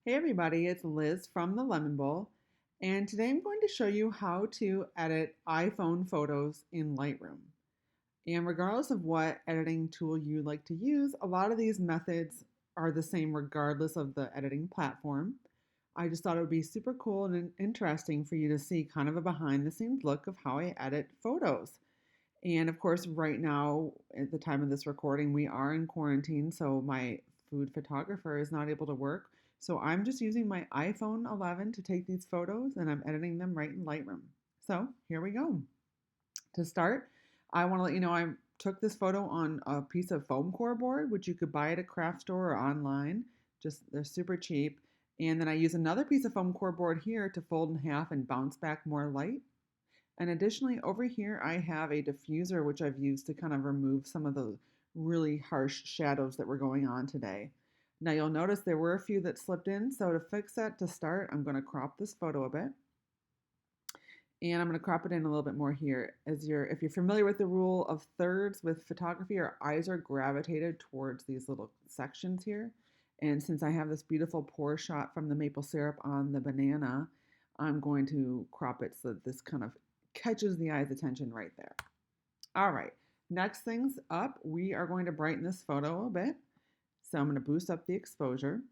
Hey everybody, it's Liz from the Lemon Bowl, and today I'm going to show you how to edit iPhone photos in Lightroom. And regardless of what editing tool you like to use, a lot of these methods are the same regardless of the editing platform. I just thought it would be super cool and interesting for you to see kind of a behind the scenes look of how I edit photos. And of course, right now, at the time of this recording, we are in quarantine, so my food photographer is not able to work. So I'm just using my iPhone 11 to take these photos and I'm editing them right in Lightroom. So here we go. To start, I want to let you know I took this photo on a piece of foam core board, which you could buy at a craft store or online. Just they're super cheap. And then I use another piece of foam core board here to fold in half and bounce back more light. And additionally, over here, I have a diffuser, which I've used to kind of remove some of the really harsh shadows that were going on today. Now you'll notice there were a few that slipped in. So to fix that to start, I'm going to crop this photo a bit. And I'm going to crop it in a little bit more here. If you're familiar with the rule of thirds with photography, our eyes are gravitated towards these little sections here. And since I have this beautiful pour shot from the maple syrup on the banana, I'm going to crop it so that this kind of catches the eye's attention right there. All right, next things up, we are going to brighten this photo a bit. So I'm going to boost up the exposure.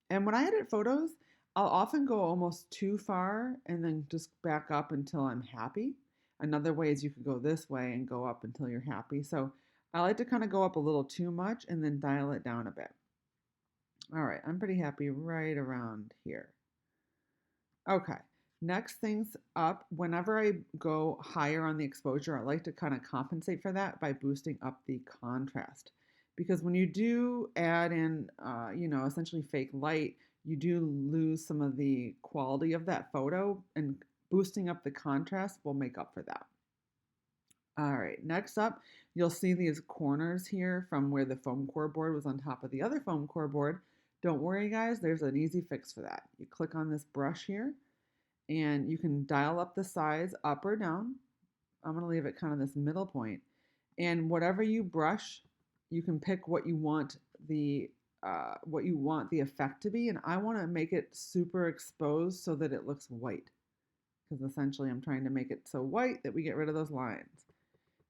And when I edit photos, I'll often go almost too far and then just back up until I'm happy. Another way is you could go this way and go up until you're happy. So I like to kind of go up a little too much and then dial it down a bit. All right, I'm pretty happy right around here. Okay, next things up, whenever I go higher on the exposure, I like to kind of compensate for that by boosting up the contrast. Because when you do add in, essentially fake light, you do lose some of the quality of that photo, and boosting up the contrast will make up for that. All right, next up, you'll see these corners here from where the foam core board was on top of the other foam core board. Don't worry, guys, there's an easy fix for that. You click on this brush here, and you can dial up the size up or down. I'm going to leave it kind of this middle point. And whatever you brush, you can pick what you want the effect to be. And I want to make it super exposed so that it looks white, because essentially I'm trying to make it so white that we get rid of those lines.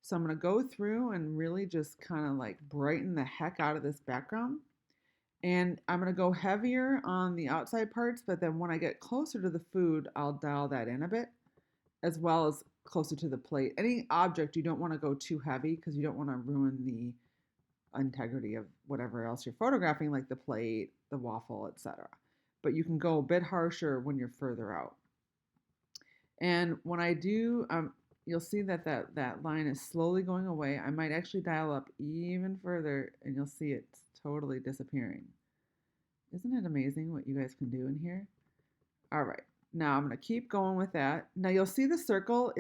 So I'm going to go through and really just kind of like brighten the heck out of this background. And I'm going to go heavier on the outside parts, but then when I get closer to the food, I'll dial that in a bit, as well as closer to the plate. Any object, you don't want to go too heavy because you don't want to ruin the integrity of whatever else you're photographing, like the plate, the waffle, etc. But you can go a bit harsher when you're further out. And when I do, you'll see that line is slowly going away. I might actually dial up even further and you'll see it's totally disappearing. Isn't it amazing what you guys can do in here? All right, now I'm going to keep going with that. Now you'll see the circle,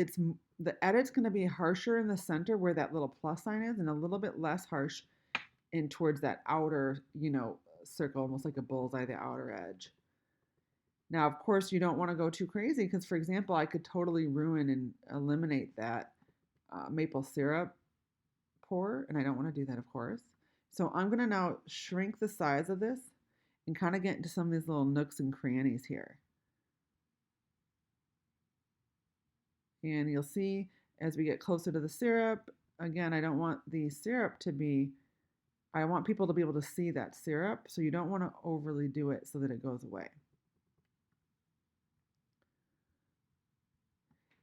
the edit's going to be harsher in the center where that little plus sign is, and a little bit less harsh in towards that outer, circle, almost like a bullseye, the outer edge. Now, of course, you don't want to go too crazy because, for example, I could totally ruin and eliminate that maple syrup pour, and I don't want to do that, of course. So I'm going to now shrink the size of this and kind of get into some of these little nooks and crannies here. And you'll see as we get closer to the syrup, again, I don't want the syrup to be, I want people to be able to see that syrup, so you don't want to overly do it so that it goes away.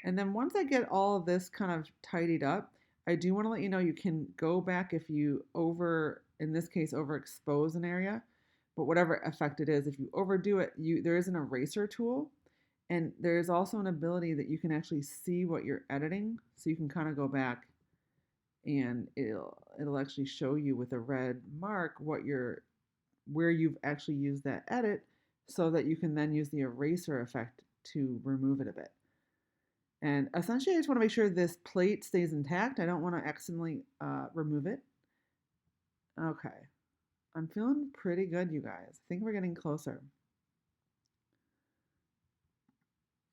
And then once I get all of this kind of tidied up, I do want to let you know you can go back if you in this case, overexpose an area, but whatever effect it is, if you overdo it, there is an eraser tool, and there is also an ability that you can actually see what you're editing, so you can kind of go back and it'll actually show you with a red mark where you've actually used that edit, so that you can then use the eraser effect to remove it a bit. And essentially, I just want to make sure this plate stays intact. I don't want to accidentally remove it. Okay. I'm feeling pretty good, you guys. I think we're getting closer.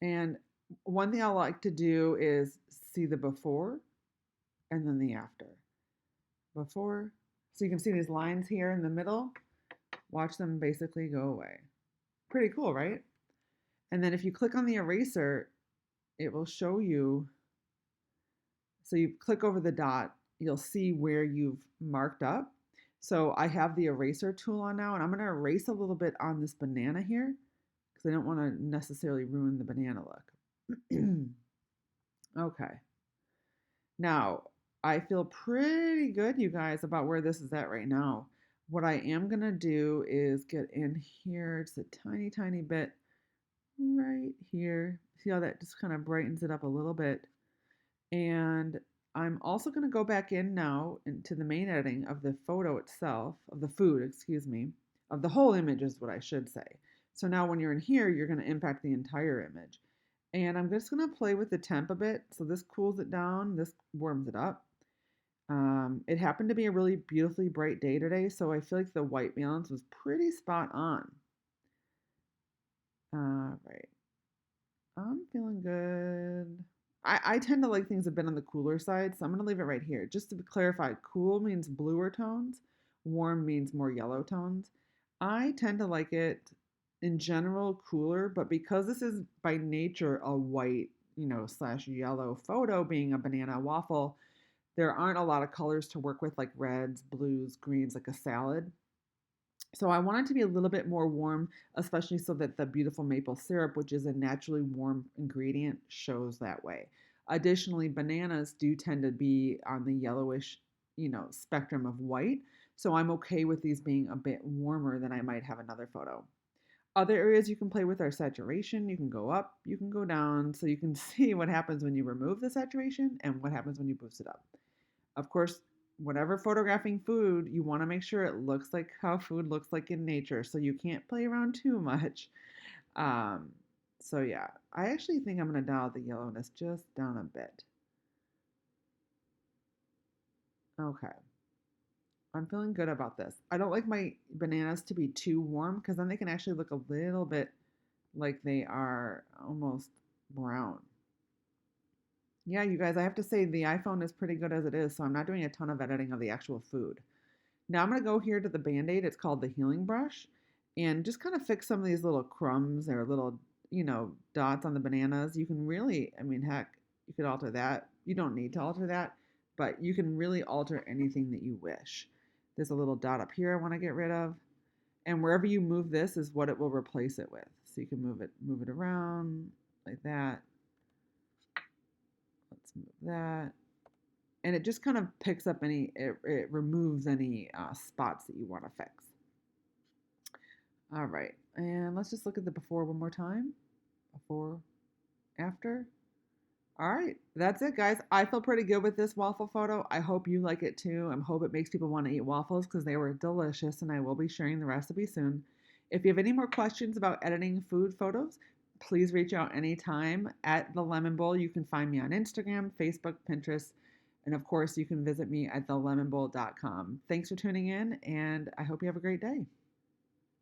And one thing I like to do is see the before and then the after. Before, so you can see these lines here in the middle. Watch them basically go away. Pretty cool, right? And then if you click on the eraser, it will show you. So you click over the dot, you'll see where you've marked up. So I have the eraser tool on now, and I'm going to erase a little bit on this banana here because I don't want to necessarily ruin the banana look. Okay. Now, I feel pretty good, you guys, about where this is at right now. What I am going to do is get in here just a tiny, tiny bit right here. See how that just kind of brightens it up a little bit. And I'm also going to go back in now into the main editing of the photo itself, of the food, excuse me, of the whole image is what I should say. So now when you're in here, you're going to impact the entire image. And I'm just going to play with the temp a bit. So this cools it down, this warms it up. It happened to be a really beautifully bright day today, so I feel like the white balance was pretty spot on. Right. I'm feeling good. I tend to like things a bit on the cooler side, so I'm going to leave it right here. Just to clarify, cool means bluer tones, warm means more yellow tones. I tend to like it in general cooler, but because this is by nature a white, slash yellow photo being a banana waffle, there aren't a lot of colors to work with like reds, blues, greens, like a salad. So I want it to be a little bit more warm, especially so that the beautiful maple syrup, which is a naturally warm ingredient, shows that way. Additionally, bananas do tend to be on the yellowish, spectrum of white. So I'm okay with these being a bit warmer than I might have another photo. Other areas you can play with are saturation. You can go up, you can go down, so you can see what happens when you remove the saturation and what happens when you boost it up. Of course, whenever photographing food, you want to make sure it looks like how food looks like in nature, so you can't play around too much. Um, so yeah, I actually think I'm going to dial the yellowness just down a bit. Okay, I'm feeling good about this. I don't like my bananas to be too warm because then they can actually look a little bit like they are almost brown. Yeah, you guys, I have to say the iPhone is pretty good as it is, so I'm not doing a ton of editing of the actual food. Now I'm going to go here to the Band-Aid. It's called the healing brush, and just kind of fix some of these little crumbs or little, dots on the bananas. You can really, I mean, heck, you could alter that. You don't need to alter that, but you can really alter anything that you wish. There's a little dot up here I want to get rid of, and wherever you move this is what it will replace it with. So you can move it around like that. Let's move that. And it just kind of picks up it removes any spots that you want to fix. All right, and let's just look at the before one more time. Before, after. All right, that's it, guys. I feel pretty good with this waffle photo. I hope you like it too. I hope it makes people want to eat waffles because they were delicious, and I will be sharing the recipe soon. If you have any more questions about editing food photos, please reach out anytime at The Lemon Bowl. You can find me on Instagram, Facebook, Pinterest, and of course, you can visit me at thelemonbowl.com. Thanks for tuning in, and I hope you have a great day.